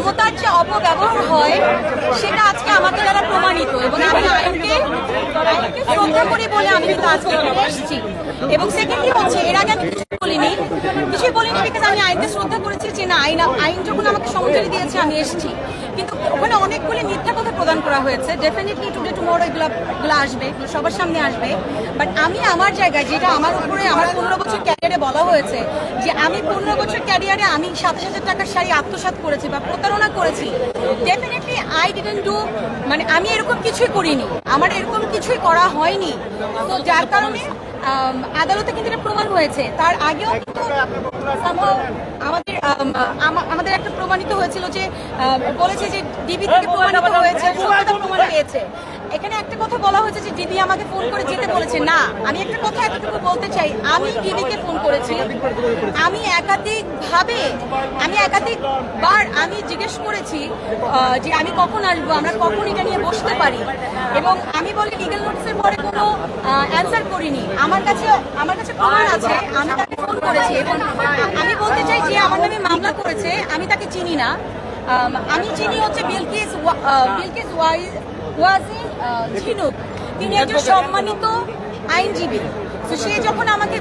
ক্ষমতার যে অপব্যবহার হয় সেটা আজকে আমাকে দ্বারা প্রমাণিত, এবং আমি আইনকে শ্রদ্ধা করি বলে আমি কিন্তু আজকে এখানে এসেছি। এবং সেকেন্ডলি হচ্ছে, এর আগে আমি কিছুই বলিনি বিকজ আমি আইনকে শ্রদ্ধা করেছি যে না, আইন যখন আমাকে সমঝারি দিয়েছে আমি এসেছি। কিন্তু ওখানে অনেকগুলি মিথ্যা কথা প্রদান করা হয়েছে। ডেফিনেটলি টুডে টুমরো এগুলো আসবে, সবার সামনে আসবে। বাট আমি আমার জায়গায়, যেটা আমার উপরে আমার 15 বছর ক্যারিয়ারে বলা হয়েছে যে আমি 15 বছর ক্যারিয়ারে আমি 27,000 টাকার শাড়ি আত্মসাৎ করেছি বা প্রতারণা করেছি, ডেফিনেটলি আই ডিডন্ট ডু, মানে আমি এরকম কিছুই করিনি, আমার এরকম কিছুই করা হয়নি। তো যার কারণে আদালতে কিন্তু এটা প্রমাণ হয়েছে। তার আগেও কিন্তু আমাদের একটা প্রমাণিত হয়েছিল যে বলেছে যে ডিবি থেকে প্রমাণিত হয়েছে, সত্যতা প্রমাণ পেয়েছে। এখানে একটা কথা বলা হয়েছে যে ডিবি আমাকে ফোন করে যেতে বলেছে। না, আমি একটা কথা এতটুকু বলতে চাই, আমি ডিবিকে ফোন করেছি, আমি একাধিকবার আমি জিজ্ঞেস করেছি যে আমি কখন আসবো, আমরা কখন এটা নিয়ে বসতে পারি। এবং আমি বলি লিগ্যাল নোটিসের পরে কোনো অ্যান্সার করিনি। আমার কাছে প্রমাণ আছে, আমি তাকে ফোন করেছি। এবং আমি বলতে চাই যে আমার নামে মামলা করেছে, আমি তাকে চিনি না। আমি চিনি হচ্ছে বিলকিস ওয়াজিন ঝিনুক, তিনি একজন সম্মানিত আইনজীবী। তো সে যখন আমাকে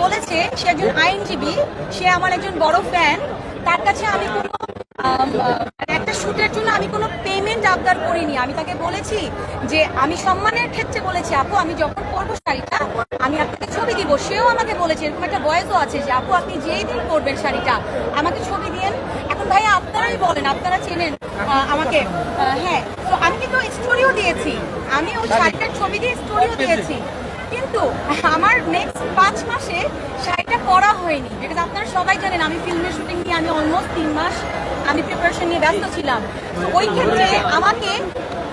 বলেছে সে একজন আইনজীবী, সে আমার একজন বড় ফ্যান, তার কাছে আমি কোনো একটা শুটের জন্য আমি কোনো পেমেন্ট আবদার করিনি। আমি তাকে বলেছি যে আমি সম্মানের ক্ষেত্রে বলেছি, আপু আমি যখন পরবো শাড়িটা আমি আপনাকে ছবি দিব। সেও আমাকে বলেছে, এরকম একটা ভয়েসও আছে যে আপু আপনি যেই দিন পরবেন শাড়িটা আমাকে ছবি দিয়েন। এখন ভাইয়া আপনারাই বলেন, আপনারা চেনেন আমাকে। হ্যাঁ, তো আমি কিন্তু স্টোরিও দিয়েছি, আমি ওই শাড়িটার ছবি দিয়ে স্টোরিও দিয়েছি। কিন্তু আমার নেক্সট 5 মাসে শাড়িটা পরা হয়নি, বিকজ আপনারা সবাই জানেন আমি ফিল্মের শুটিং নিয়ে আমি অলমোস্ট 3 মাস আমি প্রিপারেশন নিয়ে ব্যস্ত ছিলাম। তো ওই ক্ষেত্রে আমাকে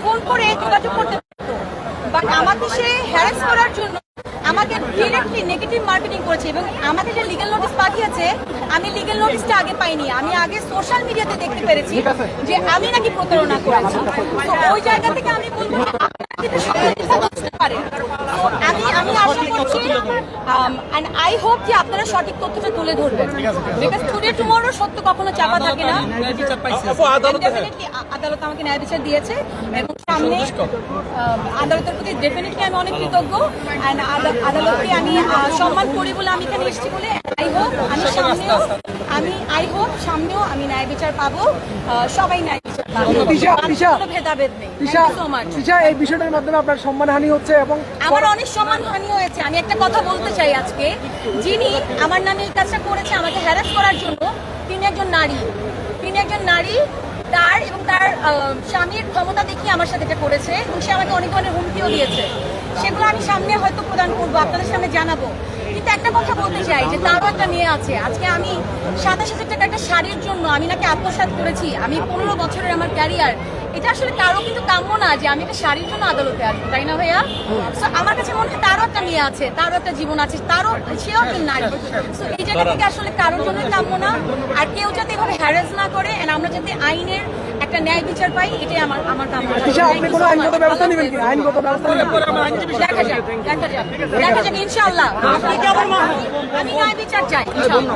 ফোন করে যোগাযোগ করতে পারতো, বাট আমাকে সে হ্যারাস করার জন্য আমাকে ডিরেক্টলি নেগেটিভ মার্কেটিং করেছে। এবং আমাকে যে লিগ্যাল নোটিস পাঠিয়েছে, আমি লিগ্যাল নোটিসটা আগে পাইনি, আমি আগে সোশ্যাল মিডিয়াতে দেখতে পেরেছি যে আমি নাকি প্রতারণা করেছি। তো ওই জায়গা থেকে আমি বলবো আমি আশা করছি and I hope যে আপনারা সঠিক তথ্যটা তুলে ধরবেন, বিকজ টুডে টুমরো সত্য কখনো চাপা থাকে না। ডেফিনেটলি আদালত আমাকে ন্যায় বিচার দিয়েছে, এবং সামনে আদালতের প্রতি ডেফিনেটলি আমি অনেক কৃতজ্ঞ। অ্যান্ড আদালতকে আমি সম্মান করি বলে আমি এখানে এসেছি বলে আই হোপ সামনেও আমি ন্যায় বিচার পাবো, সবাই ন্যায় বিচার পাবো, কোনো ভেদাভেদ নেই। এই বিষয়টার মাধ্যমে আপনার সম্মানহানি হচ্ছে এবং আমার অনেক সম্মানহানি হয়েছে। আমি একটা কথা বলতে চাই, আজকে যিনি আমার নামে এই কাজটা করেছে আমাকে হ্যারাস করার জন্য, তিনি একজন নারী, তার স্বামীর ক্ষমতা দেখিয়ে আমার সাথে এটা করেছে, এবং সে আমাকে অনেক ধরনের হুমকিও দিয়েছে। সেগুলো আমি সামনে হয়তো প্রদান করবো, আপনাদের সামনে জানাবো। কিন্তু একটা কথা বলতে চাই যে তারও একটা মেয়ে আছে। আজকে আমি 27,000 টাকা একটা শাড়ির জন্য আমি নাকি আত্মসাৎ করেছি, আমি 15 বছরের আমার ক্যারিয়ার, এটা আসলে কারো কিন্তু কাম্য না যে আমি একটা শাড়ির জন্য আদালতে আসবো, তাই না ভাইয়া? সো আমার কাছে মনে হয় তারও একটা মেয়ে আছে, তারও একটা জীবন আছে, সেও একজন নারী। সো এই জায়গা থেকে আসলে কারোর জন্য কাম্য না। আর কেউ যাতে এভাবে হ্যারাস না করে, এন্ড আমরা যাতে আইনের একটা ন্যায় বিচার পাই, এটাই আমার কাম্য। দেখা যাক ইনশাআল্লাহ। আমি ন্যায় বিচার চাই ইনশাআল্লাহ।